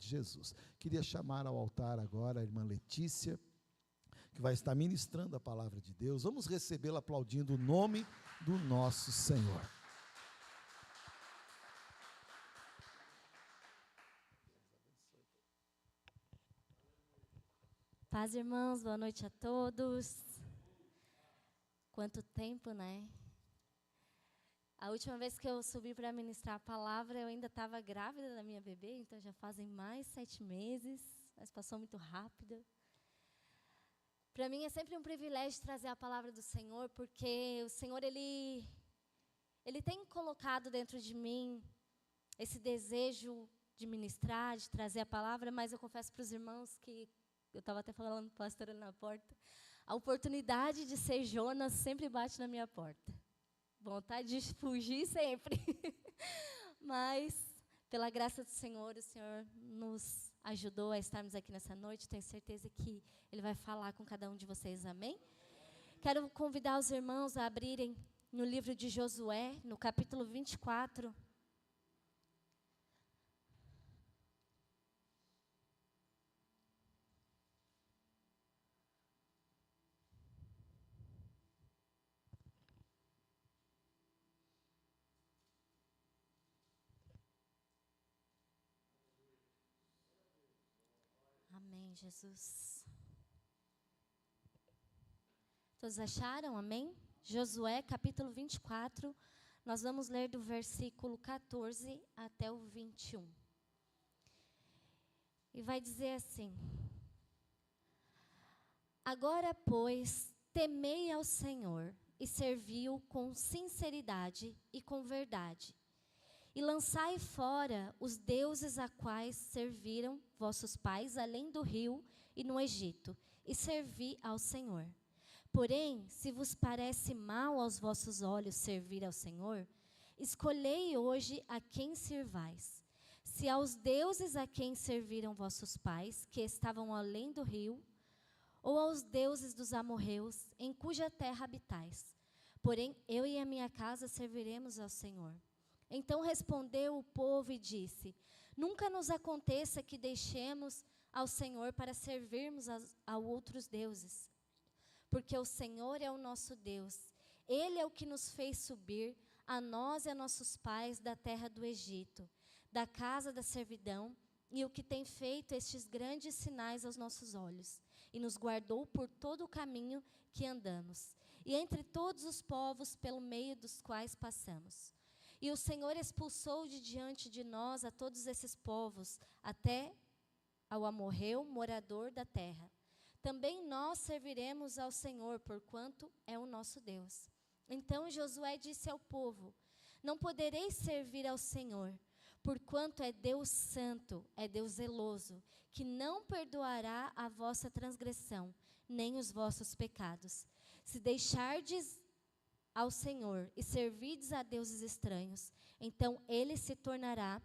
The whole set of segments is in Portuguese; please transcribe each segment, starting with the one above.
de Jesus. Queria chamar ao altar agora a irmã Letícia, que vai estar ministrando a palavra de Deus. Vamos recebê-la aplaudindo o nome do nosso Senhor. Paz, irmãos, boa noite a todos. Quanto tempo, né? A última vez que eu subi para ministrar a palavra, eu ainda estava grávida da minha bebê, então já fazem mais 7 meses, mas passou muito rápido. Para mim é sempre um privilégio trazer a palavra do Senhor, porque o Senhor, Ele tem colocado dentro de mim esse desejo de ministrar, de trazer a palavra, mas eu confesso para os irmãos que eu estava até falando para o pastor ali na porta, a oportunidade de ser Jonas sempre bate na minha porta. Vontade de fugir sempre. Mas, pela graça do Senhor, o Senhor nos ajudou a estarmos aqui nessa noite. Tenho certeza que Ele vai falar com cada um de vocês, amém? Quero convidar os irmãos a abrirem no livro de Josué, no capítulo 24. Amém, Jesus. Todos acharam? Amém? Josué, capítulo 24. Nós vamos ler do versículo 14 até o 21. E vai dizer assim: Agora, pois, temei ao Senhor e servi-o com sinceridade e com verdade. E lançai fora os deuses a quais serviram vossos pais, além do rio e no Egito, e servi ao Senhor. Porém, se vos parece mal aos vossos olhos servir ao Senhor, escolhei hoje a quem servais. Se aos deuses a quem serviram vossos pais, que estavam além do rio, ou aos deuses dos amorreus, em cuja terra habitais. Porém, eu e a minha casa serviremos ao Senhor. Então respondeu o povo e disse: Nunca nos aconteça que deixemos ao Senhor para servirmos a outros deuses. Porque o Senhor é o nosso Deus. Ele é o que nos fez subir, a nós e a nossos pais, da terra do Egito, da casa da servidão, e o que tem feito estes grandes sinais aos nossos olhos, e nos guardou por todo o caminho que andamos, e entre todos os povos pelo meio dos quais passamos. E o Senhor expulsou de diante de nós a todos esses povos, até ao amorreu, morador da terra. Também nós serviremos ao Senhor, porquanto é o nosso Deus. Então Josué disse ao povo: Não podereis servir ao Senhor, porquanto é Deus santo, é Deus zeloso, que não perdoará a vossa transgressão, nem os vossos pecados. Se deixardes ao Senhor e servirdes a deuses estranhos, então Ele se tornará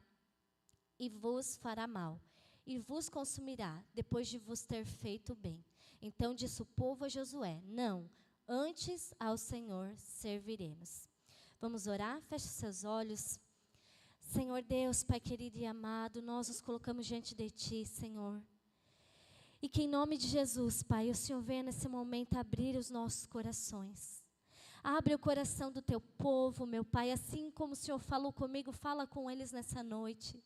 e vos fará mal, e vos consumirá, depois de vos ter feito bem. Então disse o povo a Josué: Não, antes ao Senhor serviremos. Vamos orar? Feche seus olhos. Senhor Deus, Pai querido e amado, nós nos colocamos diante de Ti, Senhor. E que em nome de Jesus, Pai, o Senhor venha nesse momento abrir os nossos corações. Abre o coração do Teu povo, meu Pai, assim como o Senhor falou comigo, fala com eles nessa noite.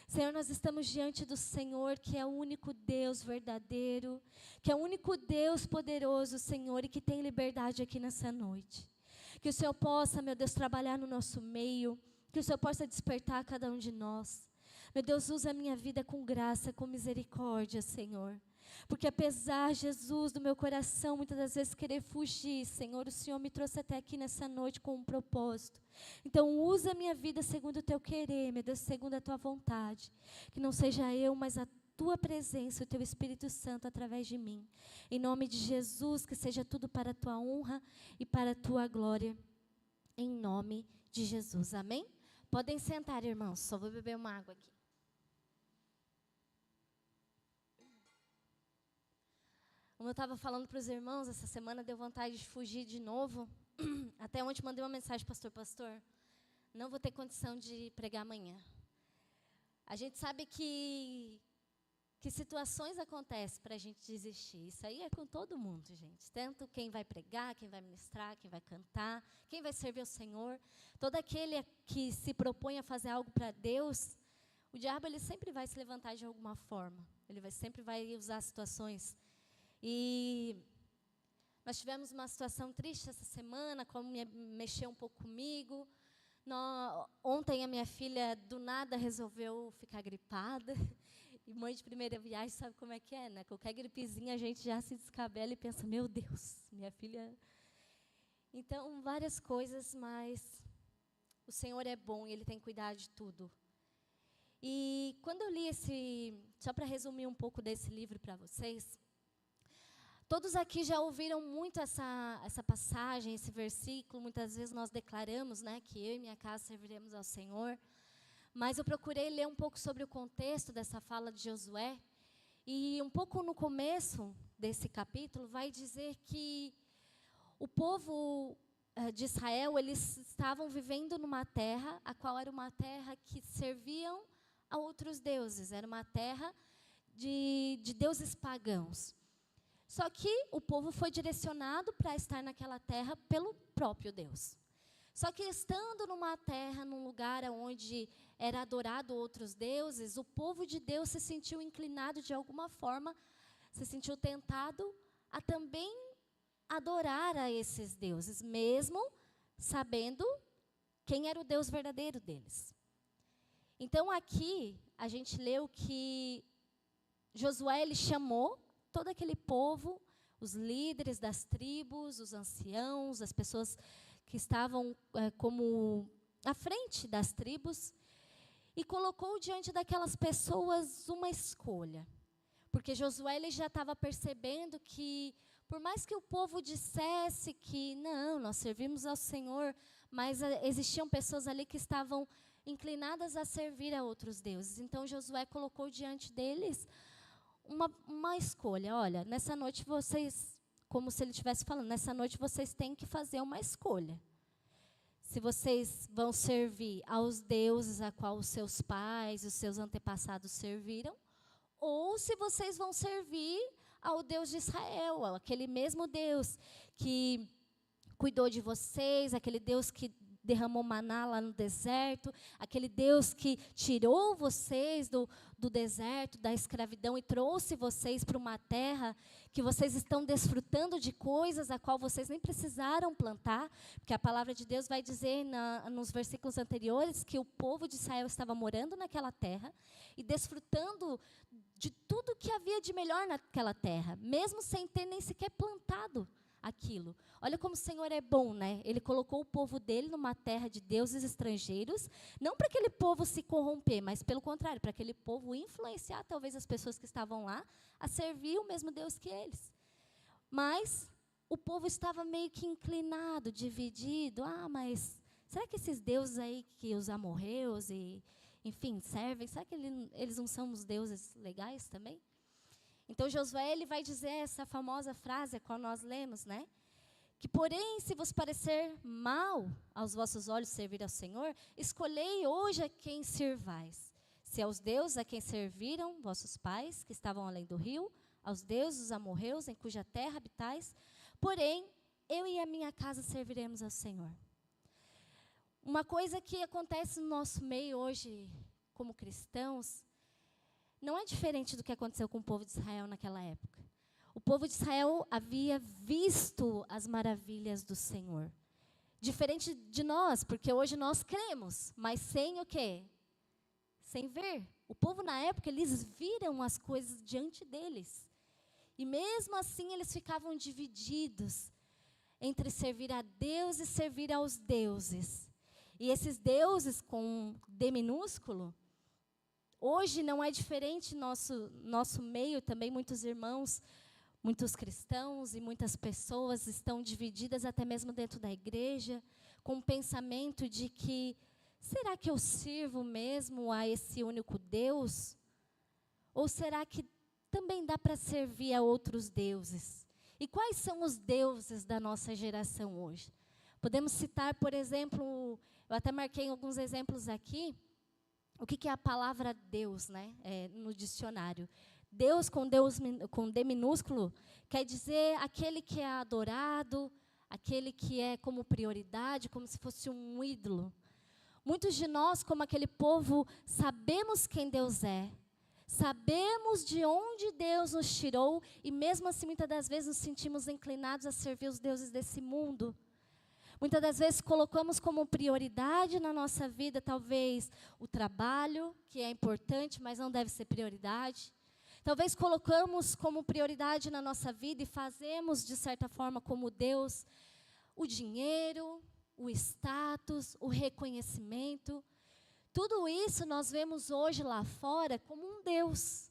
Senhor, nós estamos diante do Senhor, que é o único Deus verdadeiro, que é o único Deus poderoso, Senhor, e que tem liberdade aqui nessa noite. Que o Senhor possa, meu Deus, trabalhar no nosso meio, que o Senhor possa despertar cada um de nós. Meu Deus, usa a minha vida com graça, com misericórdia, Senhor. Porque apesar, Jesus, do meu coração muitas das vezes querer fugir, Senhor, o Senhor me trouxe até aqui nessa noite com um propósito. Então usa a minha vida segundo o Teu querer, meu Deus, segundo a Tua vontade. Que não seja eu, mas a Tua presença, o Teu Espírito Santo através de mim. Em nome de Jesus, que seja tudo para a Tua honra e para a Tua glória. Em nome de Jesus, amém? Podem sentar, irmãos, só vou beber uma água aqui. Como eu estava falando para os irmãos, essa semana deu vontade de fugir de novo. Até ontem mandei uma mensagem, pastor, não vou ter condição de pregar amanhã. A gente sabe que situações acontecem para a gente desistir. Isso aí é com todo mundo, gente. Tanto quem vai pregar, quem vai ministrar, quem vai cantar, quem vai servir ao Senhor. Todo aquele que se propõe a fazer algo para Deus, o diabo ele sempre vai se levantar de alguma forma. Ele sempre vai usar situações. E nós tivemos uma situação triste essa semana, como mexeu um pouco comigo. Ontem a minha filha do nada resolveu ficar gripada. E mãe de primeira viagem sabe como é que é, né? Qualquer gripezinha a gente já se descabela e pensa, meu Deus, minha filha. Então, várias coisas, mas o Senhor é bom e Ele tem cuidado de tudo. E quando eu li só para resumir um pouco desse livro para vocês, todos aqui já ouviram muito essa passagem, esse versículo. Muitas vezes nós declaramos, né, que eu e minha casa serviremos ao Senhor. Mas eu procurei ler um pouco sobre o contexto dessa fala de Josué. E um pouco no começo desse capítulo vai dizer que o povo de Israel, eles estavam vivendo numa terra, a qual era uma terra que serviam a outros deuses. Era uma terra de deuses pagãos. Só que o povo foi direcionado para estar naquela terra pelo próprio Deus. Só que estando numa terra, num lugar onde era adorado outros deuses, o povo de Deus se sentiu inclinado de alguma forma, se sentiu tentado a também adorar a esses deuses, mesmo sabendo quem era o Deus verdadeiro deles. Então aqui a gente leu que Josué ele chamou todo aquele povo, os líderes das tribos, os anciãos, as pessoas que estavam como à frente das tribos, e colocou diante daquelas pessoas uma escolha. Porque Josué ele já estava percebendo que, por mais que o povo dissesse que não, nós servimos ao Senhor, mas existiam pessoas ali que estavam inclinadas a servir a outros deuses. Então Josué colocou diante deles uma escolha. Olha, nessa noite vocês, como se ele estivesse falando, nessa noite vocês têm que fazer uma escolha. Se vocês vão servir aos deuses a qual os seus pais, os seus antepassados serviram, ou se vocês vão servir ao Deus de Israel, aquele mesmo Deus que cuidou de vocês, aquele Deus que derramou maná lá no deserto, aquele Deus que tirou vocês do deserto, da escravidão e trouxe vocês para uma terra que vocês estão desfrutando de coisas a qual vocês nem precisaram plantar, porque a palavra de Deus vai dizer nos versículos anteriores que o povo de Israel estava morando naquela terra e desfrutando de tudo que havia de melhor naquela terra, mesmo sem ter nem sequer plantado aquilo. Olha como o Senhor é bom, né? Ele colocou o povo dele numa terra de deuses estrangeiros, não para aquele povo se corromper, mas pelo contrário, para aquele povo influenciar talvez as pessoas que estavam lá a servir o mesmo Deus que eles. Mas o povo estava meio que inclinado, dividido. Mas será que esses deuses aí que os amorreus e, enfim, servem, será que eles não são os deuses legais também? Então, Josué ele vai dizer essa famosa frase, a qual nós lemos, né? Que, porém, se vos parecer mal aos vossos olhos servir ao Senhor, escolhei hoje a quem servais. Se aos deuses a quem serviram vossos pais, que estavam além do rio, aos deuses os amorreus, em cuja terra habitais, porém, eu e a minha casa serviremos ao Senhor. Uma coisa que acontece no nosso meio hoje, como cristãos, não é diferente do que aconteceu com o povo de Israel naquela época. O povo de Israel havia visto as maravilhas do Senhor. Diferente de nós, porque hoje nós cremos, mas sem o quê? Sem ver. O povo na época, eles viram as coisas diante deles. E mesmo assim, eles ficavam divididos entre servir a Deus e servir aos deuses. E esses deuses com D minúsculo, hoje não é diferente nosso meio, também muitos irmãos, muitos cristãos e muitas pessoas estão divididas até mesmo dentro da igreja, com o pensamento de que, será que eu sirvo mesmo a esse único Deus? Ou será que também dá para servir a outros deuses? E quais são os deuses da nossa geração hoje? Podemos citar, por exemplo, eu até marquei alguns exemplos aqui, o que é a palavra Deus, né? No dicionário. Deus com D minúsculo quer dizer aquele que é adorado, aquele que é como prioridade, como se fosse um ídolo. Muitos de nós, como aquele povo, sabemos quem Deus é. Sabemos de onde Deus nos tirou e mesmo assim muitas das vezes nos sentimos inclinados a servir os deuses desse mundo. Muitas das vezes colocamos como prioridade na nossa vida talvez o trabalho, que é importante, mas não deve ser prioridade. Talvez colocamos como prioridade na nossa vida e fazemos de certa forma como Deus o dinheiro, o status, o reconhecimento. Tudo isso nós vemos hoje lá fora como um Deus.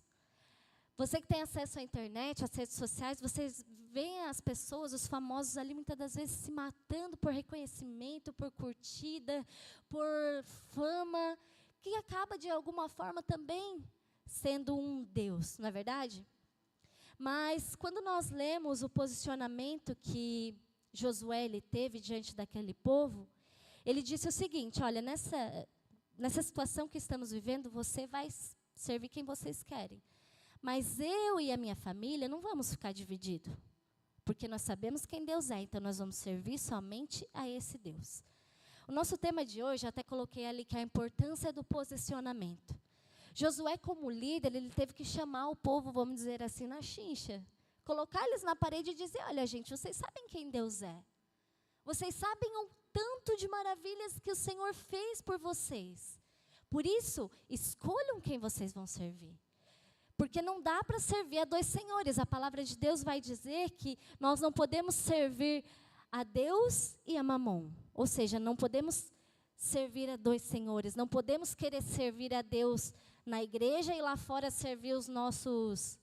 Você que tem acesso à internet, às redes sociais, vocês veem as pessoas, os famosos ali, muitas das vezes se matando por reconhecimento, por curtida, por fama, que acaba de alguma forma também sendo um Deus, não é verdade? Mas quando nós lemos o posicionamento que Josué ele teve diante daquele povo, ele disse o seguinte: olha, nessa situação que estamos vivendo, você vai servir quem vocês querem. Mas eu e a minha família não vamos ficar divididos. Porque nós sabemos quem Deus é, então nós vamos servir somente a esse Deus. O nosso tema de hoje, até coloquei ali que é a importância do posicionamento. Josué, como líder, ele teve que chamar o povo, vamos dizer assim, na chincha. Colocar eles na parede e dizer: olha, gente, vocês sabem quem Deus é. Vocês sabem o tanto de maravilhas que o Senhor fez por vocês. Por isso, escolham quem vocês vão servir. Porque não dá para servir a dois senhores. A palavra de Deus vai dizer que nós não podemos servir a Deus e a Mamon. Ou seja, não podemos servir a dois senhores. Não podemos querer servir a Deus na igreja e lá fora servir os nossos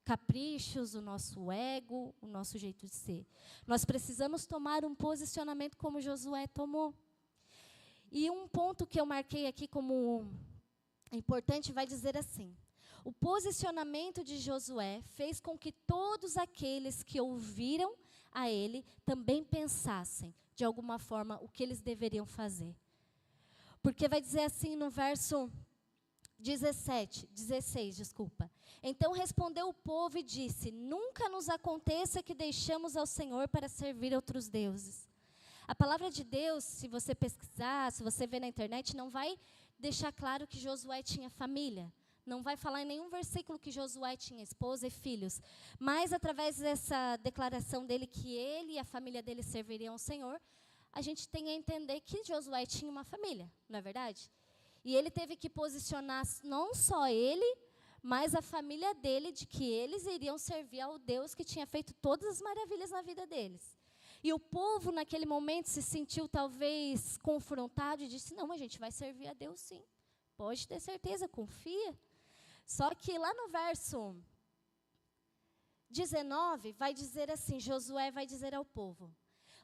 caprichos, o nosso ego, o nosso jeito de ser. Nós precisamos tomar um posicionamento como Josué tomou. E um ponto que eu marquei aqui como importante vai dizer assim: o posicionamento de Josué fez com que todos aqueles que ouviram a ele também pensassem, de alguma forma, o que eles deveriam fazer. Porque vai dizer assim no verso 16. Então respondeu o povo e disse: nunca nos aconteça que deixamos ao Senhor para servir outros deuses. A palavra de Deus, se você pesquisar, se você ver na internet, não vai deixar claro que Josué tinha família. Não vai falar em nenhum versículo que Josué tinha esposa e filhos. Mas, através dessa declaração dele que ele e a família dele serviriam ao Senhor, a gente tem a entender que Josué tinha uma família, não é verdade? E ele teve que posicionar não só ele, mas a família dele, de que eles iriam servir ao Deus que tinha feito todas as maravilhas na vida deles. E o povo, naquele momento, se sentiu talvez confrontado e disse: não, a gente vai servir a Deus sim. Pode ter certeza, confia. Só que lá no verso 19, vai dizer assim, Josué vai dizer ao povo: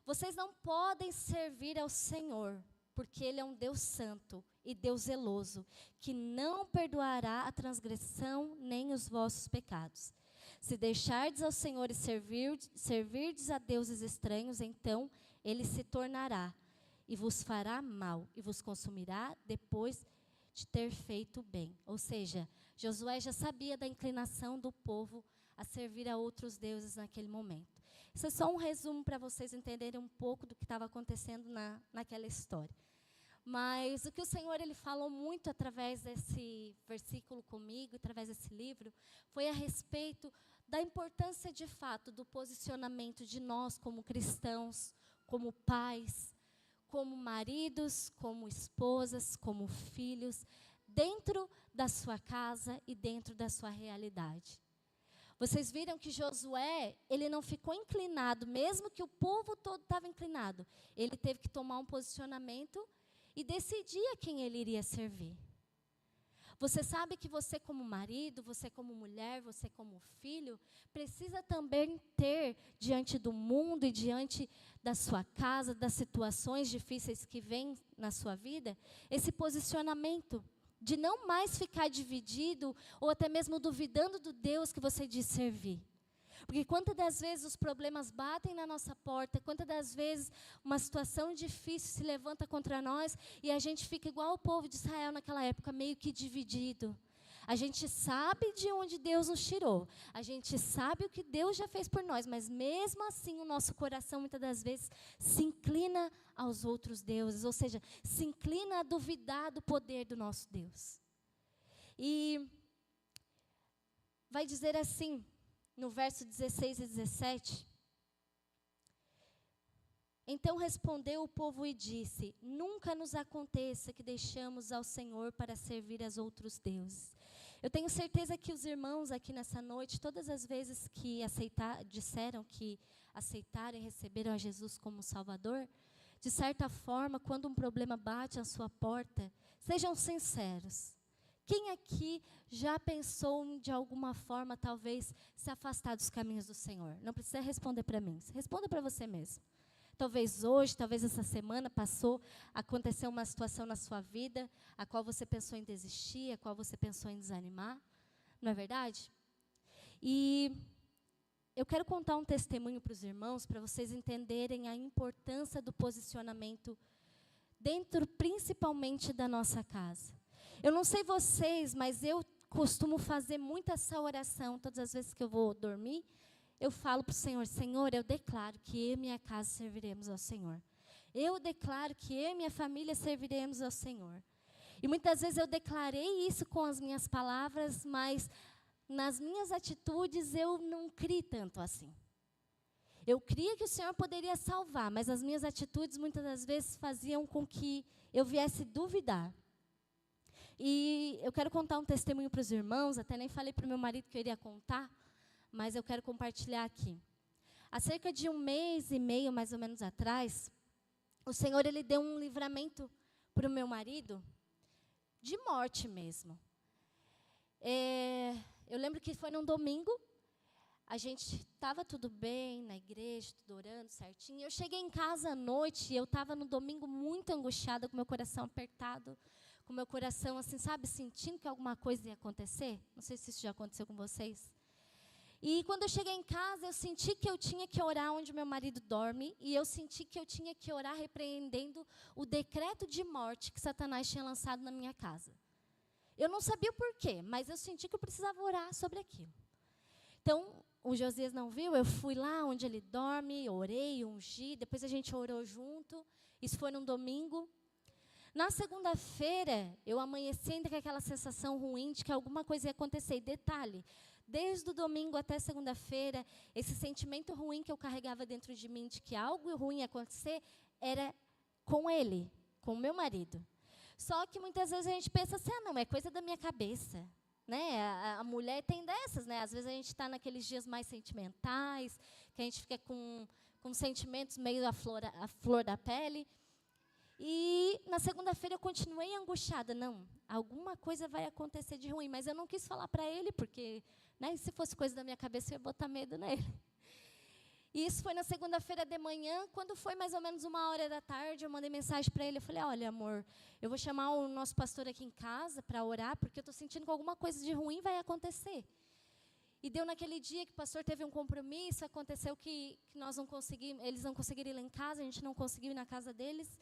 vocês não podem servir ao Senhor, porque Ele é um Deus santo e Deus zeloso, que não perdoará a transgressão nem os vossos pecados. Se deixardes ao Senhor e servirdes a deuses estranhos, então Ele se tornará e vos fará mal e vos consumirá depois de ter feito bem. Ou seja, Josué já sabia da inclinação do povo a servir a outros deuses naquele momento. Isso é só um resumo para vocês entenderem um pouco do que estava acontecendo naquela história. Mas o que o Senhor ele falou muito através desse versículo comigo, através desse livro, foi a respeito da importância de fato do posicionamento de nós como cristãos, como pais, como maridos, como esposas, como filhos, dentro da sua casa e dentro da sua realidade. Vocês viram que Josué, ele não ficou inclinado, mesmo que o povo todo estava inclinado. Ele teve que tomar um posicionamento e decidir a quem ele iria servir. Você sabe que você como marido, você como mulher, você como filho, precisa também ter diante do mundo e diante da sua casa, das situações difíceis que vêm na sua vida, esse posicionamento de não mais ficar dividido ou até mesmo duvidando do Deus que você diz servir. Porque quantas das vezes os problemas batem na nossa porta, quantas das vezes uma situação difícil se levanta contra nós e a gente fica igual o povo de Israel naquela época, meio que dividido. A gente sabe de onde Deus nos tirou, a gente sabe o que Deus já fez por nós, mas mesmo assim o nosso coração muitas das vezes se inclina aos outros deuses, ou seja, se inclina a duvidar do poder do nosso Deus. E vai dizer assim, no verso 16 e 17, então respondeu o povo e disse, nunca nos aconteça que deixamos ao Senhor para servir aos outros deuses. Eu tenho certeza que os irmãos aqui nessa noite, todas as vezes que disseram que aceitaram e receberam a Jesus como Salvador, de certa forma, quando um problema bate à sua porta, sejam sinceros. Quem aqui já pensou de alguma forma, talvez, se afastar dos caminhos do Senhor? Não precisa responder para mim, responda para você mesmo. Talvez hoje, talvez essa semana aconteceu uma situação na sua vida, a qual você pensou em desistir, a qual você pensou em desanimar, não é verdade? E eu quero contar um testemunho para os irmãos, para vocês entenderem a importância do posicionamento dentro, principalmente, da nossa casa. Eu não sei vocês, mas eu costumo fazer muito essa oração, todas as vezes que eu vou dormir, eu falo para o Senhor, Senhor, eu declaro que eu e minha casa serviremos ao Senhor. Eu declaro que eu e minha família serviremos ao Senhor. E muitas vezes eu declarei isso com as minhas palavras, mas nas minhas atitudes eu não criei tanto assim. Eu cria que o Senhor poderia salvar, mas as minhas atitudes muitas das vezes faziam com que eu viesse duvidar. E eu quero contar um testemunho para os irmãos, até nem falei para o meu marido que eu iria contar, mas eu quero compartilhar aqui. Há cerca de 1 mês e meio, mais ou menos atrás, o Senhor ele deu um livramento para o meu marido, de morte mesmo. Eu lembro que foi num domingo, a gente estava tudo bem na igreja, tudo orando certinho. Eu cheguei em casa à noite e eu estava no domingo muito angustiada, com meu coração apertado, com meu coração assim, sabe, sentindo que alguma coisa ia acontecer. Não sei se isso já aconteceu com vocês. E quando eu cheguei em casa, eu senti que eu tinha que orar onde meu marido dorme, e eu senti que eu tinha que orar repreendendo o decreto de morte que Satanás tinha lançado na minha casa. Eu não sabia o porquê, mas eu senti que eu precisava orar sobre aquilo. Então, o Josias não viu, eu fui lá onde ele dorme, orei, ungi, depois a gente orou junto, isso foi num domingo. Na segunda-feira, eu amanheci ainda com aquela sensação ruim de que alguma coisa ia acontecer. E detalhe, desde o domingo até segunda-feira, esse sentimento ruim que eu carregava dentro de mim, de que algo ruim ia acontecer, era com ele, com o meu marido. Só que muitas vezes a gente pensa assim, não, é coisa da minha cabeça. Né? A mulher tem dessas, né? Às vezes a gente está naqueles dias mais sentimentais, que a gente fica com sentimentos meio à flor da pele. E na segunda-feira eu continuei angustiada. Não, alguma coisa vai acontecer de ruim, mas eu não quis falar para ele, porque né, se fosse coisa da minha cabeça, eu ia botar medo nele. E isso foi na segunda-feira de manhã, quando foi mais ou menos 1h da tarde, eu mandei mensagem para ele, eu falei, olha, amor, eu vou chamar o nosso pastor aqui em casa para orar, porque eu estou sentindo que alguma coisa de ruim vai acontecer. E deu naquele dia que o pastor teve um compromisso, aconteceu que eles não conseguiram ir lá em casa, a gente não conseguiu ir na casa deles.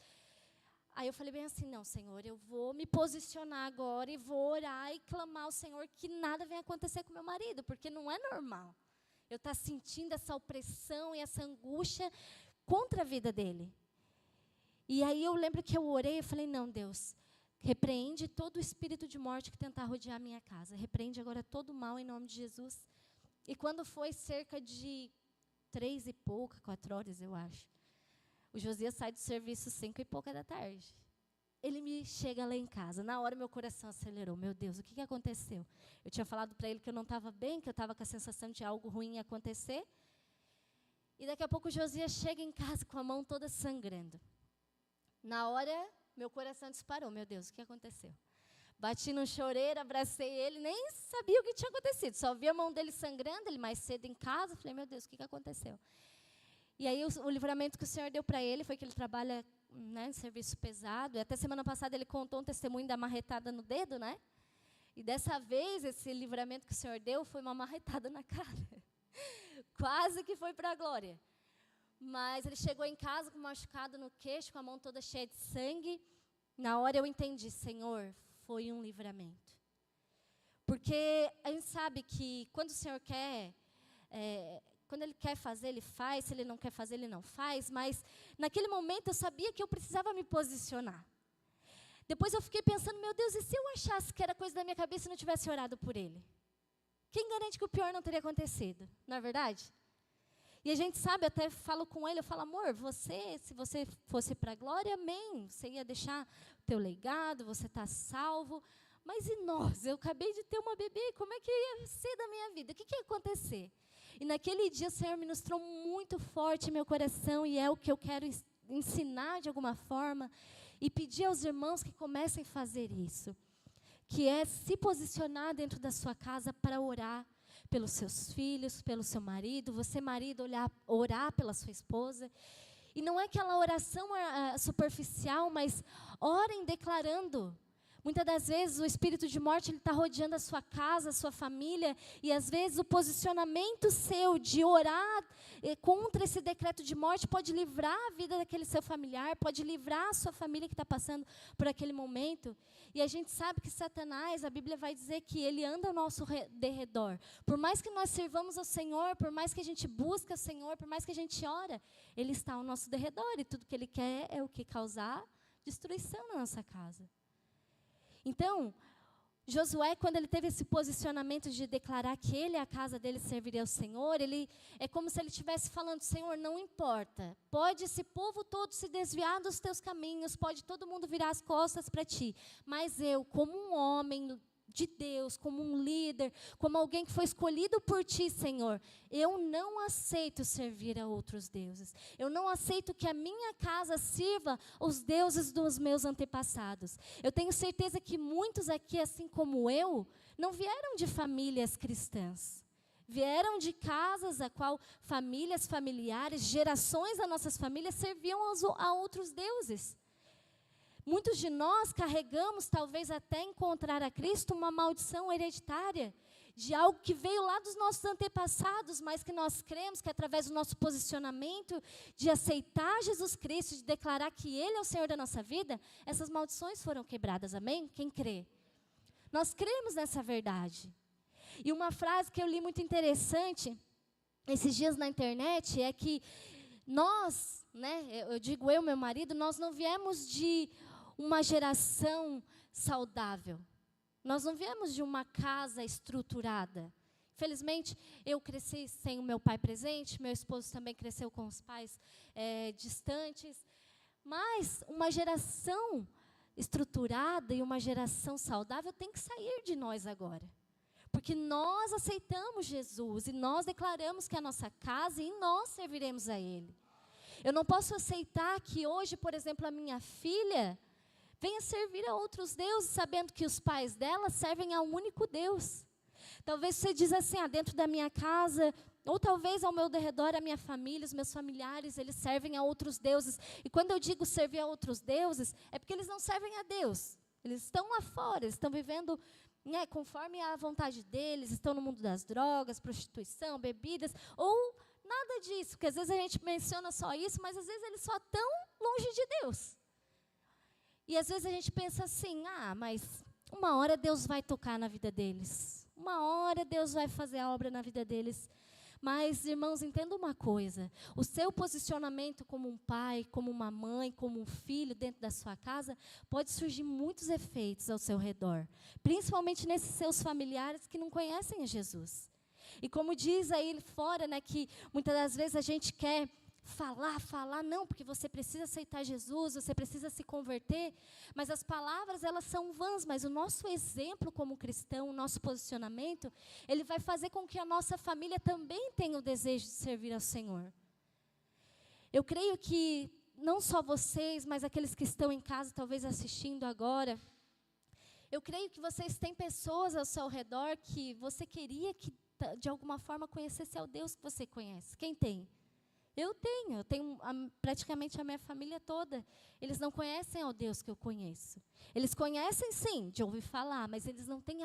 Aí eu falei bem assim, não, Senhor, eu vou me posicionar agora e vou orar e clamar ao Senhor que nada venha acontecer com meu marido, porque não é normal eu estar sentindo essa opressão e essa angústia contra a vida dele. E aí eu lembro que eu orei e falei, não, Deus, repreende todo o espírito de morte que tentar rodear a minha casa. Repreende agora todo o mal em nome de Jesus. E quando foi cerca de 3 e pouca, 4 horas, eu acho, o Josias sai do serviço 5 e pouca da tarde. Ele me chega lá em casa. Na hora, meu coração acelerou. Meu Deus, o que aconteceu? Eu tinha falado para ele que eu não estava bem, que eu estava com a sensação de algo ruim acontecer. E daqui a pouco o Josias chega em casa com a mão toda sangrando. Na hora, meu coração disparou. Meu Deus, o que aconteceu? Bati no choreiro, abracei ele, nem sabia o que tinha acontecido. Só vi a mão dele sangrando, ele mais cedo em casa. Falei, meu Deus, o que aconteceu? E aí o livramento que o Senhor deu para ele foi que ele trabalha em serviço pesado. E até semana passada ele contou um testemunho da marretada no dedo, né? E dessa vez, esse livramento que o Senhor deu foi uma marretada na cara. Quase que foi para a glória. Mas ele chegou em casa com machucado no queixo, com a mão toda cheia de sangue. Na hora eu entendi, Senhor, foi um livramento. Porque a gente sabe que quando o Senhor quer, quando Ele quer fazer, Ele faz. Se Ele não quer fazer, Ele não faz. Mas naquele momento eu sabia que eu precisava me posicionar. Depois eu fiquei pensando, meu Deus, e se eu achasse que era coisa da minha cabeça e não tivesse orado por ele? Quem garante que o pior não teria acontecido? Não é verdade? E a gente sabe, até falo com ele, eu falo, amor, se você fosse para a glória, amém. Você ia deixar o teu legado, você está salvo. Mas e nós? Eu acabei de ter uma bebê, como é que ia ser da minha vida? O que ia acontecer? E naquele dia o Senhor ministrou muito forte em meu coração, e é o que eu quero ensinar de alguma forma, e pedir aos irmãos que comecem a fazer isso, que é se posicionar dentro da sua casa para orar pelos seus filhos, pelo seu marido, você marido orar pela sua esposa, e não é aquela oração superficial, mas orem declarando. Muitas das vezes o espírito de morte está rodeando a sua casa, a sua família, e às vezes o posicionamento seu de orar contra esse decreto de morte pode livrar a vida daquele seu familiar, pode livrar a sua família que está passando por aquele momento. E a gente sabe que Satanás, a Bíblia vai dizer que ele anda ao nosso derredor. Por mais que nós servamos ao Senhor, por mais que a gente busque o Senhor, por mais que a gente ora, ele está ao nosso derredor, e tudo que ele quer é o que? Causar destruição na nossa casa. Então, Josué, quando ele teve esse posicionamento de declarar que ele e a casa dele serviria ao Senhor, é como se ele estivesse falando, Senhor, não importa, pode esse povo todo se desviar dos teus caminhos, pode todo mundo virar as costas para ti, mas eu, como um homem de Deus, como um líder, como alguém que foi escolhido por ti, Senhor, eu não aceito servir a outros deuses. Eu não aceito que a minha casa sirva os deuses dos meus antepassados. Eu tenho certeza que muitos aqui, assim como eu, não vieram de famílias cristãs. Vieram de casas a qual famílias, familiares, gerações das nossas famílias serviam a outros deuses. Muitos de nós carregamos, talvez até encontrar a Cristo, uma maldição hereditária de algo que veio lá dos nossos antepassados, mas que nós cremos que através do nosso posicionamento de aceitar Jesus Cristo, de declarar que Ele é o Senhor da nossa vida, essas maldições foram quebradas, amém? Quem crê? Nós cremos nessa verdade. E uma frase que eu li muito interessante esses dias na internet é que nós, eu digo eu e meu marido, nós não viemos de uma geração saudável. Nós não viemos de uma casa estruturada. Infelizmente, eu cresci sem o meu pai presente, meu esposo também cresceu com os pais distantes. Mas uma geração estruturada e uma geração saudável tem que sair de nós agora. Porque nós aceitamos Jesus e nós declaramos que é a nossa casa e nós serviremos a Ele. Eu não posso aceitar que hoje, por exemplo, a minha filha venha servir a outros deuses, sabendo que os pais dela servem a um único Deus. Talvez você diz assim, dentro da minha casa, ou talvez ao meu derredor, a minha família, os meus familiares, eles servem a outros deuses. E quando eu digo servir a outros deuses, é porque eles não servem a Deus. Eles estão lá fora, eles estão vivendo conforme a vontade deles, estão no mundo das drogas, prostituição, bebidas, ou nada disso, porque às vezes a gente menciona só isso, mas às vezes eles só estão longe de Deus. E às vezes a gente pensa assim, mas uma hora Deus vai tocar na vida deles. Uma hora Deus vai fazer a obra na vida deles. Mas, irmãos, entenda uma coisa. O seu posicionamento como um pai, como uma mãe, como um filho dentro da sua casa, pode surgir muitos efeitos ao seu redor. Principalmente nesses seus familiares que não conhecem Jesus. E como diz aí fora, que muitas das vezes a gente quer falar, não, porque você precisa aceitar Jesus, você precisa se converter, mas as palavras, elas são vãs, mas o nosso exemplo como cristão, o nosso posicionamento, ele vai fazer com que a nossa família também tenha o desejo de servir ao Senhor. Eu creio que, não só vocês, mas aqueles que estão em casa, talvez assistindo agora, eu creio que vocês têm pessoas ao seu redor que você queria que, de alguma forma, conhecesse ao Deus que você conhece. Quem tem? Eu tenho praticamente a minha família toda. Eles não conhecem ao Deus que eu conheço. Eles conhecem, sim, de ouvir falar, mas eles não têm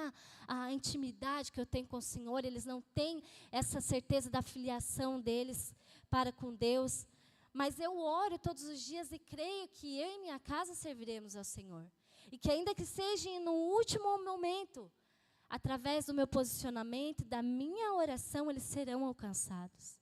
a intimidade que eu tenho com o Senhor, eles não têm essa certeza da filiação deles para com Deus. Mas eu oro todos os dias e creio que eu e minha casa serviremos ao Senhor. E que ainda que seja no último momento, através do meu posicionamento, da minha oração, eles serão alcançados.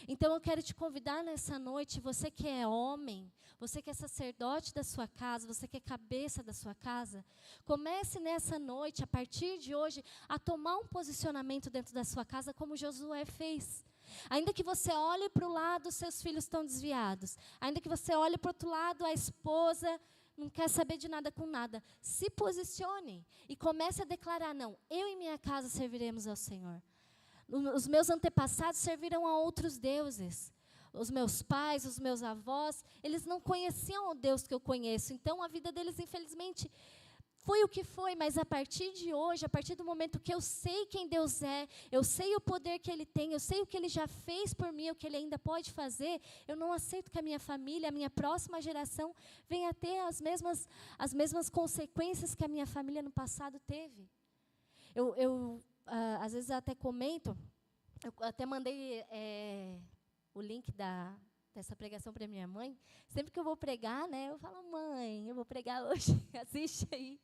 Então eu quero te convidar nessa noite, você que é homem, você que é sacerdote da sua casa, você que é cabeça da sua casa, comece nessa noite, a partir de hoje, a tomar um posicionamento dentro da sua casa como Josué fez. Ainda que você olhe para o lado, seus filhos estão desviados. Ainda que você olhe para o outro lado, a esposa não quer saber de nada com nada. Se posicione e comece a declarar, não, eu e minha casa serviremos ao Senhor. Os meus antepassados serviram a outros deuses. Os meus pais, os meus avós, eles não conheciam o Deus que eu conheço. Então, a vida deles, infelizmente, foi o que foi. Mas a partir de hoje, a partir do momento que eu sei quem Deus é, eu sei o poder que Ele tem, eu sei o que Ele já fez por mim, o que Ele ainda pode fazer, eu não aceito que a minha família, a minha próxima geração, venha a ter as mesmas consequências que a minha família no passado teve. Às vezes eu até comento, eu até mandei o link dessa pregação para minha mãe. Sempre que eu vou pregar, né, eu falo, mãe, eu vou pregar hoje, assiste aí.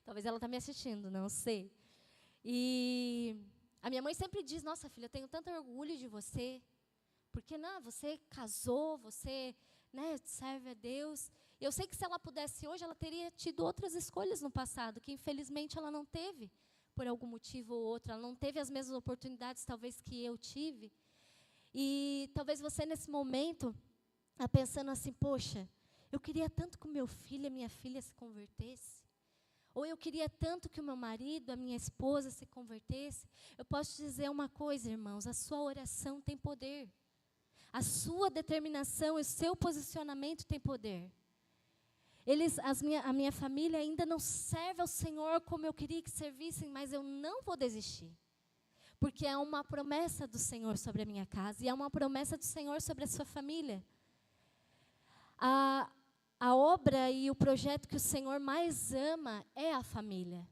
Talvez ela está me assistindo, não sei. E a minha mãe sempre diz, nossa filha, eu tenho tanto orgulho de você, porque não, você casou, você, né, serve a Deus. Eu sei que se ela pudesse hoje, ela teria tido outras escolhas no passado, que infelizmente ela não teve. Por algum motivo ou outro, ela não teve as mesmas oportunidades, talvez, que eu tive. E talvez você, nesse momento, está pensando assim, poxa, eu queria tanto que o meu filho e a minha filha se convertesse. Ou eu queria tanto que o meu marido, a minha esposa se convertesse. Eu posso te dizer uma coisa, irmãos, a sua oração tem poder. A sua determinação e o seu posicionamento tem poder. A minha família ainda não serve ao Senhor como eu queria que servissem, mas eu não vou desistir. Porque é uma promessa do Senhor sobre a minha casa e é uma promessa do Senhor sobre a sua família. A obra e o projeto que o Senhor mais ama é a família.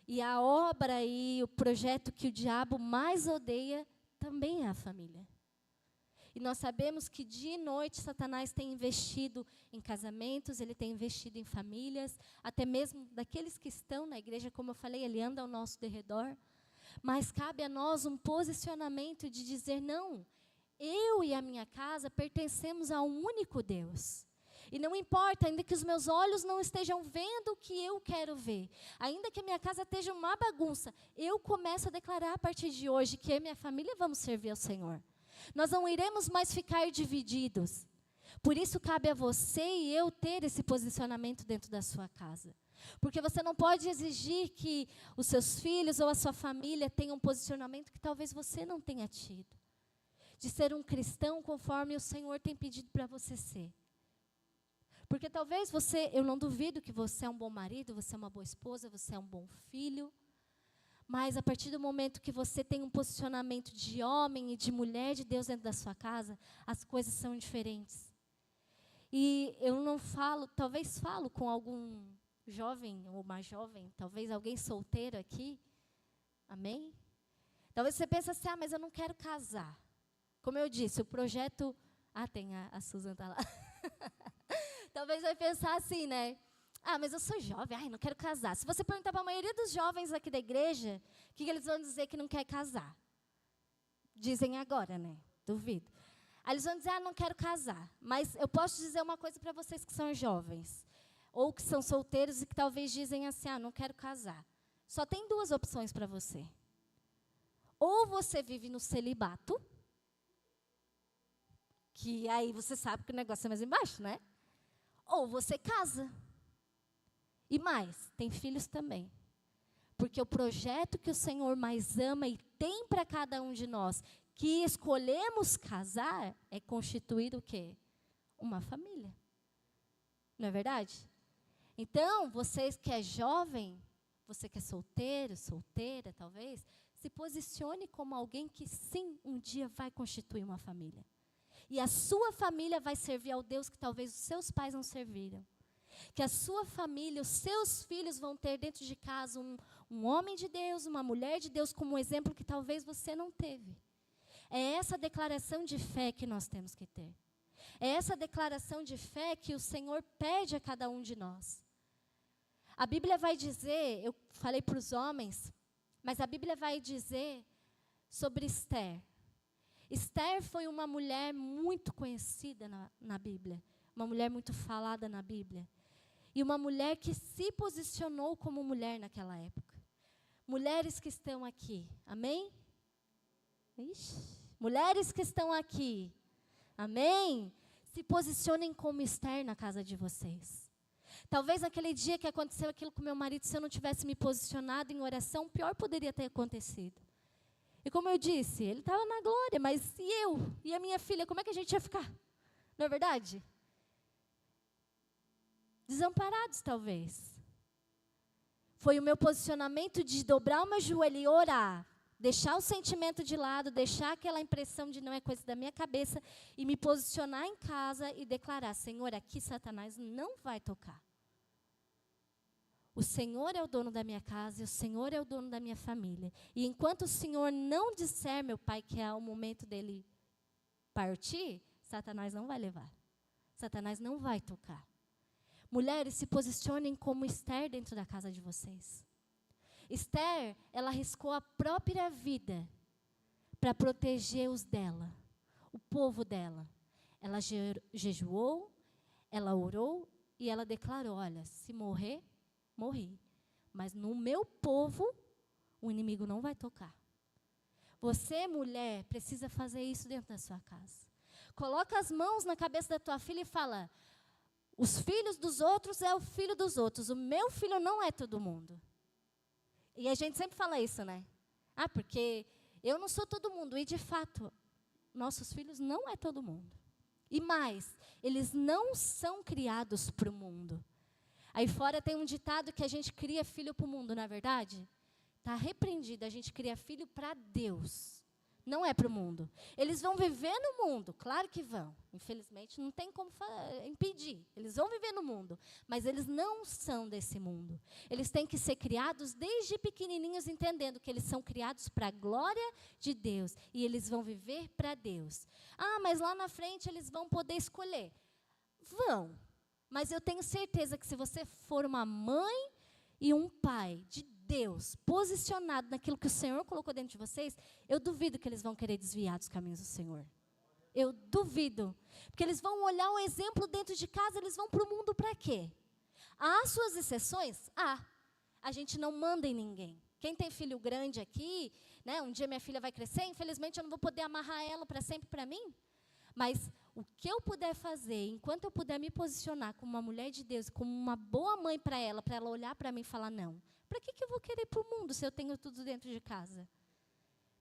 E a obra e o projeto que o diabo mais odeia também é a família. E nós sabemos que dia e noite Satanás tem investido em casamentos, ele tem investido em famílias, até mesmo daqueles que estão na igreja, como eu falei, ele anda ao nosso derredor. Mas cabe a nós um posicionamento de dizer, não, eu e a minha casa pertencemos a um único Deus. E não importa, ainda que os meus olhos não estejam vendo o que eu quero ver, ainda que a minha casa esteja uma bagunça, eu começo a declarar a partir de hoje que eu e minha família vamos servir ao Senhor. Nós não iremos mais ficar divididos. Por isso cabe a você e eu ter esse posicionamento dentro da sua casa. Porque você não pode exigir que os seus filhos ou a sua família tenham um posicionamento que talvez você não tenha tido. De ser um cristão conforme o Senhor tem pedido para você ser. Porque talvez você, eu não duvido que você é um bom marido, você é uma boa esposa, você é um bom filho. Mas a partir do momento que você tem um posicionamento de homem e de mulher de Deus dentro da sua casa, as coisas são diferentes. E eu não falo, talvez falo com algum jovem ou mais jovem, talvez alguém solteiro aqui. Amém? Talvez você pense assim, mas eu não quero casar. Como eu disse, o projeto... tem a Susan está lá. Talvez vai pensar assim, né? Mas eu sou jovem, não quero casar. Se você perguntar para a maioria dos jovens aqui da igreja, o que eles vão dizer que não quer casar? Dizem agora, né? Duvido. Aí eles vão dizer, não quero casar. Mas eu posso dizer uma coisa para vocês que são jovens, ou que são solteiros e que talvez dizem assim, não quero casar. Só tem duas opções para você. Ou você vive no celibato, que aí você sabe que o negócio é mais embaixo, né? Ou você casa. E mais, tem filhos também. Porque o projeto que o Senhor mais ama e tem para cada um de nós, que escolhemos casar, é constituir o quê? Uma família. Não é verdade? Então, você que é jovem, você que é solteiro, solteira, talvez, se posicione como alguém que sim, um dia vai constituir uma família. E a sua família vai servir ao Deus que talvez os seus pais não serviram. Que a sua família, os seus filhos vão ter dentro de casa um homem de Deus, uma mulher de Deus, como um exemplo que talvez você não teve. É essa declaração de fé que nós temos que ter. É essa declaração de fé que o Senhor pede a cada um de nós. A Bíblia vai dizer, eu falei para os homens, mas a Bíblia vai dizer sobre Esther. Esther foi uma mulher muito conhecida na Bíblia, uma mulher muito falada na Bíblia, e uma mulher que se posicionou como mulher naquela época. Mulheres que estão aqui, amém? Ixi, mulheres que estão aqui, amém? Se posicionem como Esther na casa de vocês. Talvez naquele dia que aconteceu aquilo com meu marido, se eu não tivesse me posicionado em oração, pior poderia ter acontecido. E como eu disse, ele estava na glória, mas e eu? E a minha filha, como é que a gente ia ficar? Não é verdade? Desamparados, talvez. Foi o meu posicionamento de dobrar o meu joelho e orar, deixar o sentimento de lado, deixar aquela impressão de não é coisa da minha cabeça e me posicionar em casa e declarar, Senhor, aqui Satanás não vai tocar. O Senhor é o dono da minha casa e o Senhor é o dono da minha família. E enquanto o Senhor não disser, meu Pai, que é o momento dele partir, Satanás não vai levar. Satanás não vai tocar. Mulheres, se posicionem como Esther dentro da casa de vocês. Esther, ela arriscou a própria vida para proteger os dela, o povo dela. Ela jejuou, ela orou e ela declarou, olha, se morrer, morri. Mas no meu povo, o inimigo não vai tocar. Você, mulher, precisa fazer isso dentro da sua casa. Coloca as mãos na cabeça da tua filha e fala, os filhos dos outros é o filho dos outros. O meu filho não é todo mundo. E a gente sempre fala isso, né? Ah, porque eu não sou todo mundo. E, de fato, nossos filhos não é todo mundo. E mais, eles não são criados para o mundo. Aí fora tem um ditado que a gente cria filho para o mundo, não é verdade? Está repreendido, a gente cria filho para Deus. Não é para o mundo. Eles vão viver no mundo, claro que vão. Infelizmente, não tem como impedir. Eles vão viver no mundo, mas eles não são desse mundo. Eles têm que ser criados desde pequenininhos, entendendo que eles são criados para a glória de Deus. E eles vão viver para Deus. Ah, mas lá na frente eles vão poder escolher. Vão. Mas eu tenho certeza que se você for uma mãe e um pai de Deus, posicionado naquilo que o Senhor colocou dentro de vocês, eu duvido que eles vão querer desviar dos caminhos do Senhor. Eu duvido. Porque eles vão olhar um exemplo dentro de casa, eles vão para o mundo para quê? Há suas exceções? A gente não manda em ninguém. Quem tem filho grande aqui, né, um dia minha filha vai crescer, infelizmente eu não vou poder amarrar ela para sempre para mim. Mas o que eu puder fazer, enquanto eu puder me posicionar como uma mulher de Deus, como uma boa mãe para ela olhar para mim e falar, não, para que eu vou querer ir para o mundo se eu tenho tudo dentro de casa?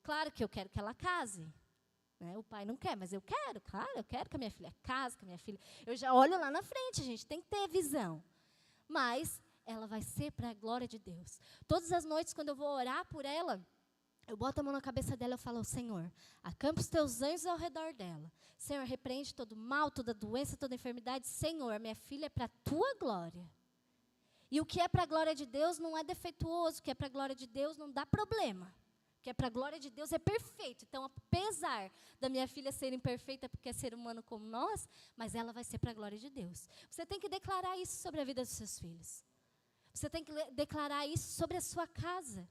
Claro que eu quero que ela case. Né? O pai não quer, mas eu quero, claro, eu quero que a minha filha case, que a minha filha... Eu já olho lá na frente, a gente tem que ter visão. Mas ela vai ser para a glória de Deus. Todas as noites, quando eu vou orar por ela, eu boto a mão na cabeça dela e falo, Senhor, acampa os teus anjos ao redor dela. Senhor, repreende todo mal, toda doença, toda enfermidade. Senhor, minha filha é para a tua glória. E o que é para a glória de Deus não é defeituoso, o que é para a glória de Deus não dá problema. O que é para a glória de Deus é perfeito. Então, apesar da minha filha ser imperfeita, porque é ser humano como nós, mas ela vai ser para a glória de Deus. Você tem que declarar isso sobre a vida dos seus filhos. Você tem que declarar isso sobre a sua casa.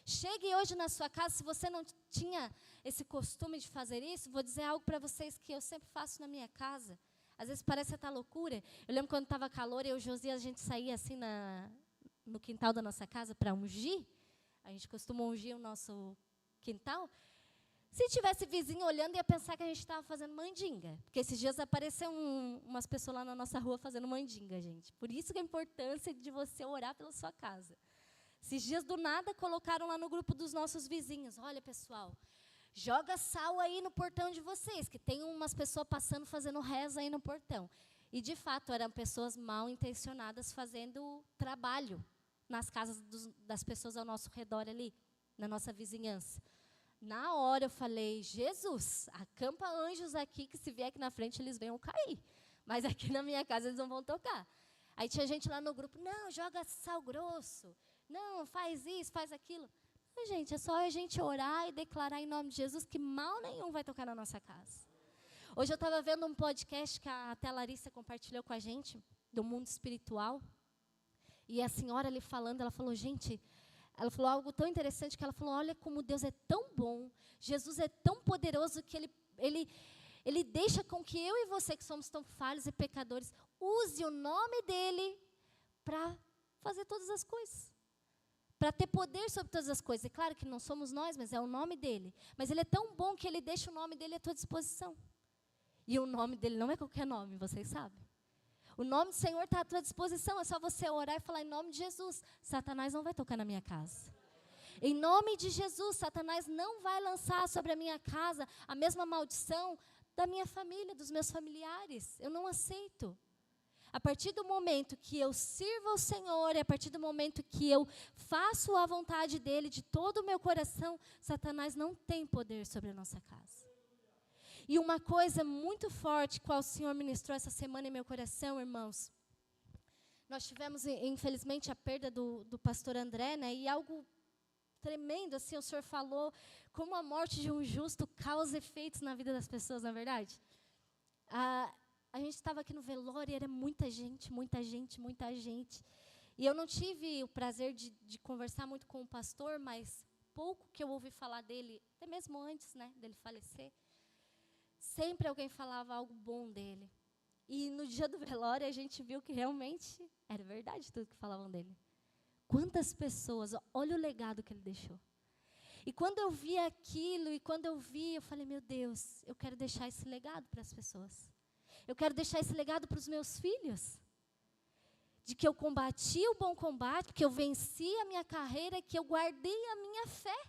Chegue hoje na sua casa, se você não tinha esse costume de fazer isso, vou dizer algo para vocês que eu sempre faço na minha casa. Às vezes parece até loucura. Eu lembro quando estava calor, eu e o Josias, a gente saía assim no quintal da nossa casa para ungir. A gente costuma ungir o nosso quintal. Se tivesse vizinho olhando, ia pensar que a gente estava fazendo mandinga. Porque esses dias apareceram umas pessoas lá na nossa rua fazendo mandinga, gente. Por isso que a importância de você orar pela sua casa. Esses dias, do nada, colocaram lá no grupo dos nossos vizinhos. Olha, pessoal, joga sal aí no portão de vocês, que tem umas pessoas passando, fazendo reza aí no portão. E, de fato, eram pessoas mal intencionadas fazendo trabalho nas casas das pessoas ao nosso redor ali, na nossa vizinhança. Na hora eu falei, Jesus, acampa anjos aqui, que se vier aqui na frente eles venham cair. Mas aqui na minha casa eles não vão tocar. Aí tinha gente lá no grupo, não, joga sal grosso. Não, faz isso, faz aquilo. Mas, gente, é só a gente orar e declarar em nome de Jesus que mal nenhum vai tocar na nossa casa. Hoje eu estava vendo um podcast que a Tia Larissa compartilhou com a gente, do mundo espiritual. E a senhora ali falando, ela falou, gente, ela falou algo tão interessante, que ela falou, olha como Deus é tão bom, Jesus é tão poderoso, que Ele deixa com que eu e você, que somos tão falhos e pecadores, use o nome dEle para fazer todas as coisas. Para ter poder sobre todas as coisas. É claro que não somos nós, mas é o nome dEle. Mas Ele é tão bom que Ele deixa o nome dEle à tua disposição. E o nome dEle não é qualquer nome, vocês sabem. O nome do Senhor está à tua disposição, é só você orar e falar em nome de Jesus. Satanás não vai tocar na minha casa. Em nome de Jesus, Satanás não vai lançar sobre a minha casa a mesma maldição da minha família, dos meus familiares. Eu não aceito. A partir do momento que eu sirvo ao Senhor, e a partir do momento que eu faço a vontade dEle de todo o meu coração, Satanás não tem poder sobre a nossa casa. E uma coisa muito forte, qual o Senhor ministrou essa semana em meu coração, irmãos. Nós tivemos, infelizmente, a perda do pastor André, né? E algo tremendo, assim, o Senhor falou como a morte de um justo causa efeitos na vida das pessoas, não é verdade? A gente estava aqui no velório e era muita gente, muita gente, muita gente. E eu não tive o prazer de conversar muito com o pastor, mas pouco que eu ouvi falar dele, até mesmo antes, né, dele falecer, sempre alguém falava algo bom dele. E no dia do velório a gente viu que realmente era verdade tudo que falavam dele. Quantas pessoas, olha o legado que ele deixou. E quando eu vi aquilo, eu falei, meu Deus, eu quero deixar esse legado para as pessoas. Eu quero deixar esse legado para os meus filhos. De que eu combati o bom combate, que eu venci a minha carreira, que eu guardei a minha fé.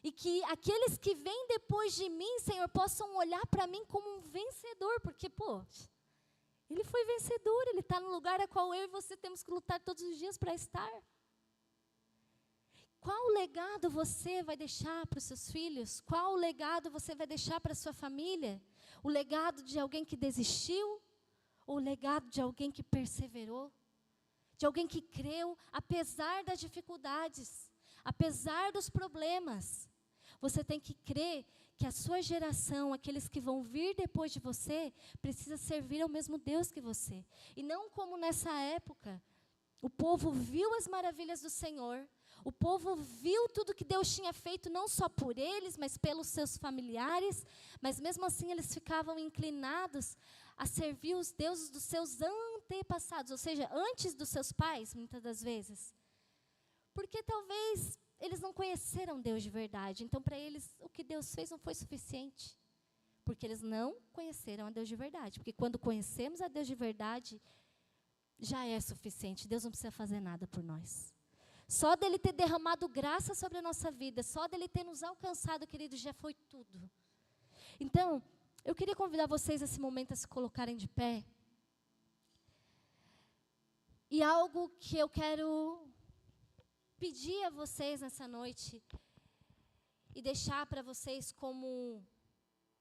E que aqueles que vêm depois de mim, Senhor, possam olhar para mim como um vencedor. Porque, ele foi vencedor, ele está no lugar a qual eu e você temos que lutar todos os dias para estar. Qual legado você vai deixar para os seus filhos? Qual legado você vai deixar para a sua família? O legado de alguém que desistiu? Ou o legado de alguém que perseverou? De alguém que creu, apesar das dificuldades, apesar dos problemas. Você tem que crer que a sua geração, aqueles que vão vir depois de você, precisa servir ao mesmo Deus que você. E não como nessa época, o povo viu as maravilhas do Senhor, o povo viu tudo que Deus tinha feito, não só por eles, mas pelos seus familiares, mas mesmo assim eles ficavam inclinados a servir os deuses dos seus antepassados, ou seja, antes dos seus pais, muitas das vezes. Porque talvez eles não conheceram Deus de verdade. Então, para eles, o que Deus fez não foi suficiente. Porque eles não conheceram a Deus de verdade. Porque quando conhecemos a Deus de verdade, já é suficiente. Deus não precisa fazer nada por nós. Só dele ter derramado graça sobre a nossa vida, só dele ter nos alcançado, querido, já foi tudo. Então, eu queria convidar vocês nesse momento a se colocarem de pé. E algo que eu quero pedir a vocês nessa noite e deixar para vocês como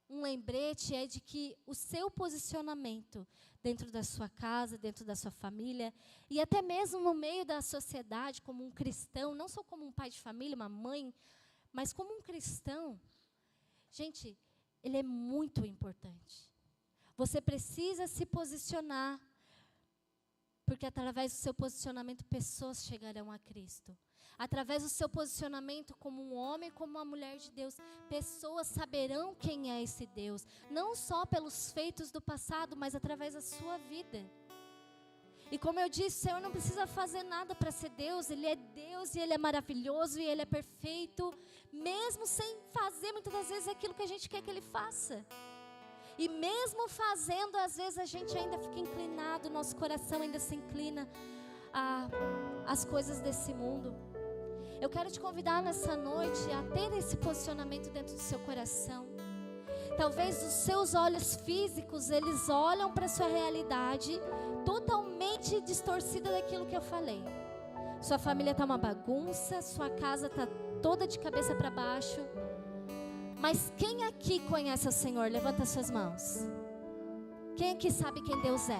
um lembrete é de que o seu posicionamento dentro da sua casa, dentro da sua família e até mesmo no meio da sociedade como um cristão, não só como um pai de família, uma mãe, mas como um cristão, gente, ele é muito importante. Você precisa se posicionar, porque através do seu posicionamento pessoas chegarão a Cristo. Através do seu posicionamento como um homem, como uma mulher de Deus, pessoas saberão quem é esse Deus. Não só pelos feitos do passado, mas através da sua vida. E como eu disse, o Senhor não precisa fazer nada para ser Deus. Ele é Deus e Ele é maravilhoso e Ele é perfeito. Mesmo sem fazer muitas das vezes aquilo que a gente quer que Ele faça. E mesmo fazendo, às vezes a gente ainda fica inclinado, nosso coração ainda se inclina às coisas desse mundo. Eu quero te convidar nessa noite a ter esse posicionamento dentro do seu coração. Talvez os seus olhos físicos, eles olham para a sua realidade totalmente distorcida daquilo que eu falei. Sua família está uma bagunça, sua casa está toda de cabeça para baixo. Mas quem aqui conhece o Senhor? Levanta suas mãos. Quem aqui sabe quem Deus é?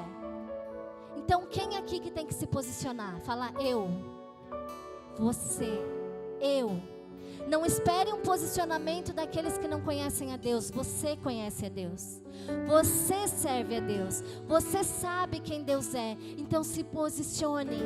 Então quem aqui que tem que se posicionar? Fala eu, você, eu. Não espere um posicionamento daqueles que não conhecem a Deus. Você conhece a Deus. Você serve a Deus. Você sabe quem Deus é. Então se posicione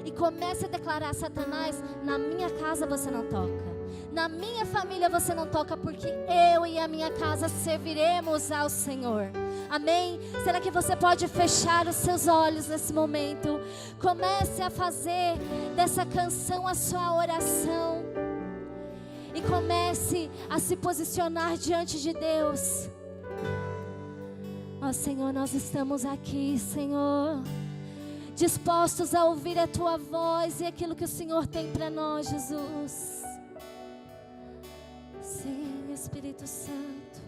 e comece a declarar: Satanás, na minha casa você não toca. Na minha família você não toca, porque eu e a minha casa serviremos ao Senhor. Amém? Será que você pode fechar os seus olhos nesse momento? Comece a fazer dessa canção a sua oração. E comece a se posicionar diante de Deus. Ó Senhor, nós estamos aqui, Senhor, dispostos a ouvir a Tua voz e aquilo que o Senhor tem para nós, Jesus. Sim, Espírito Santo.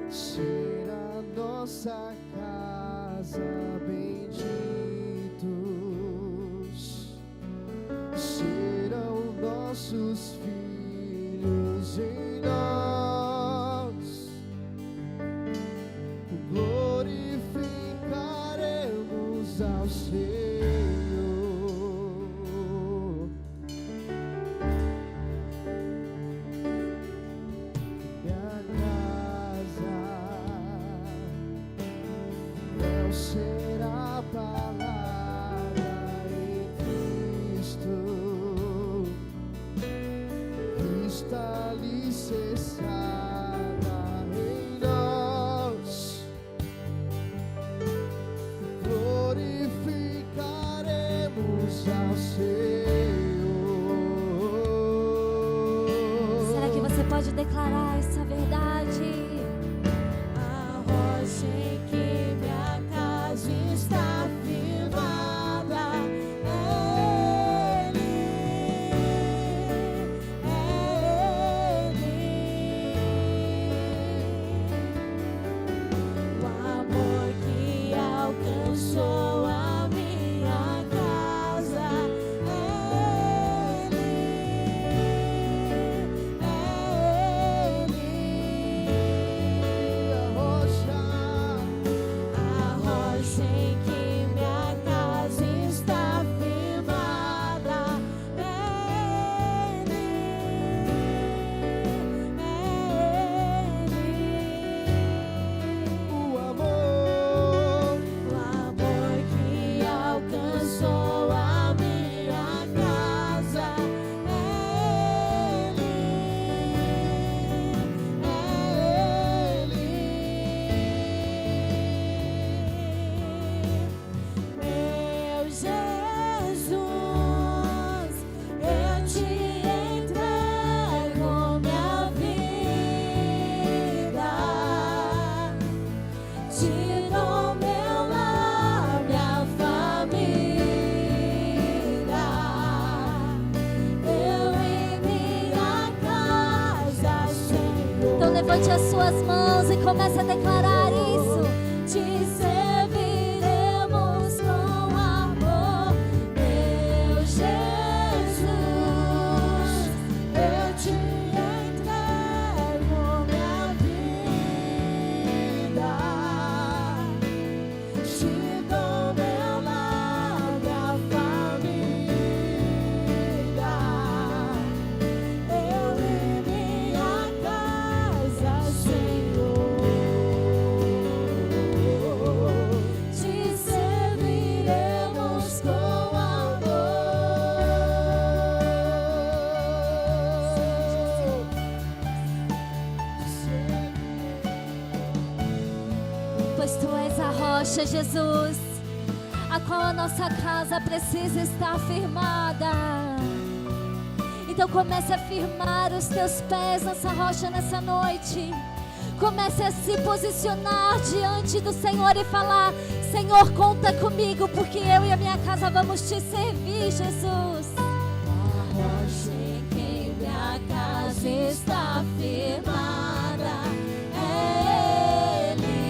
Ser a nossa casa, benditos serão nossos filhos em nós, glorificaremos ao Senhor. Será palavra em Cristo, está alicerçada em nós, glorificaremos ao Senhor. Será que você pode declarar essa verdade? A rocha em que está firmada, Ele, o amor que alcançou a minha casa, em que minha casa está firmada, O amor que alcançou a minha casa, meu Jesus, eu te entrego minha vida, te dou meu lar, minha família, eu e minha casa, Senhor. Então levante as suas mãos e comece a declarar isso. Te serviremos com amor, meu Jesus. Eu te entrego minha vida, te dou meu lar, minha família, eu e minha casa, Senhor. Te serviremos com Pois Tu és a rocha, Jesus, a qual a nossa casa precisa estar firmada. Então comece a firmar os teus pés nessa rocha nessa noite. Comece a se posicionar diante do Senhor e falar: Senhor, conta comigo, porque eu e a minha casa vamos te servir, Jesus. a rocha em que minha casa está firmada, é Ele.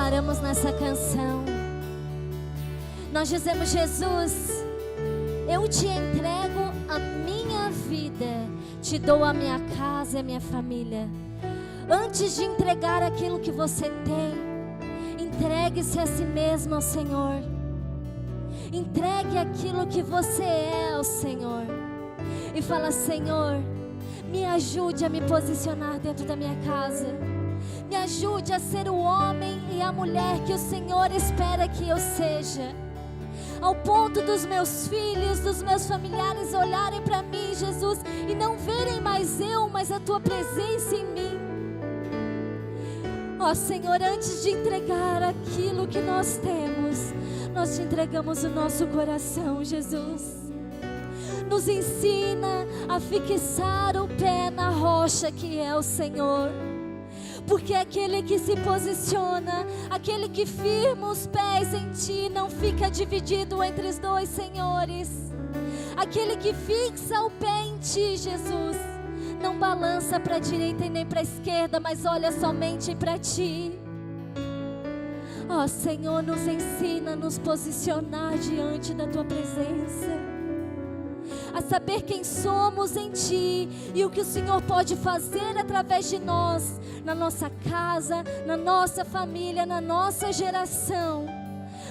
declaramos nessa canção. Nós dizemos: Jesus, eu te entrego a minha vida, te dou a minha casa e a minha família. Antes de entregar aquilo que você tem, entregue-se a si mesmo ao Senhor. Entregue aquilo que você é ao Senhor. E fala: Senhor, me ajude a me posicionar dentro da minha casa. Me ajude a ser o homem e a mulher que o Senhor espera que eu seja. Ao ponto dos meus filhos, dos meus familiares olharem para mim, Jesus, e não verem mais eu, mas a Tua presença em mim. Ó Senhor, antes de entregar aquilo que nós temos, nós te entregamos o nosso coração, Jesus. Nos ensina a fixar o pé na rocha que é o Senhor. Porque aquele que se posiciona, aquele que firma os pés em Ti, não fica dividido entre os dois senhores. Aquele que fixa o pé em Ti, Jesus, não balança para a direita e nem para a esquerda, mas olha somente para Ti. Ó Senhor, nos ensina a nos posicionar diante da Tua presença, a saber quem somos em Ti e o que o Senhor pode fazer através de nós, na nossa casa, na nossa família, na nossa geração.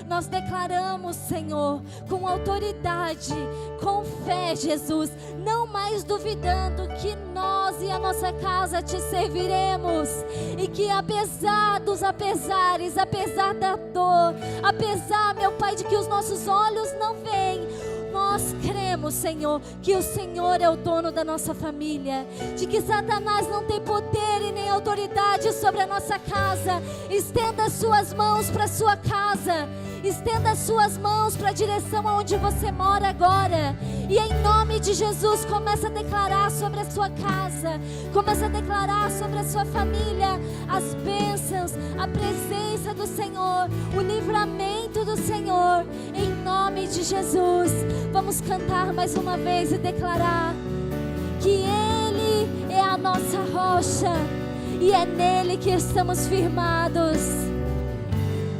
Nós declaramos, Senhor, com autoridade, com fé, Jesus, não mais duvidando que nós e a nossa casa Te serviremos, e que apesar dos apesares, apesar da dor, apesar, meu Pai, de que os nossos olhos não veem, nós cremos, Senhor, que o Senhor é o dono da nossa família, de que Satanás não tem poder e nem autoridade sobre a nossa casa. Estenda as suas mãos para a sua casa, estenda as suas mãos para a direção aonde você mora agora, e em nome de Jesus começa a declarar sobre a sua casa, começa a declarar sobre a sua família as bênçãos, a presença do Senhor, o livramento do Senhor, em nome de Jesus. Vamos cantar mais uma vez e declarar que Ele é a nossa rocha e é nele que estamos firmados.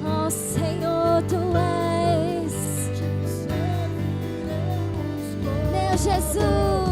Ó Senhor, Tu és meu Jesus.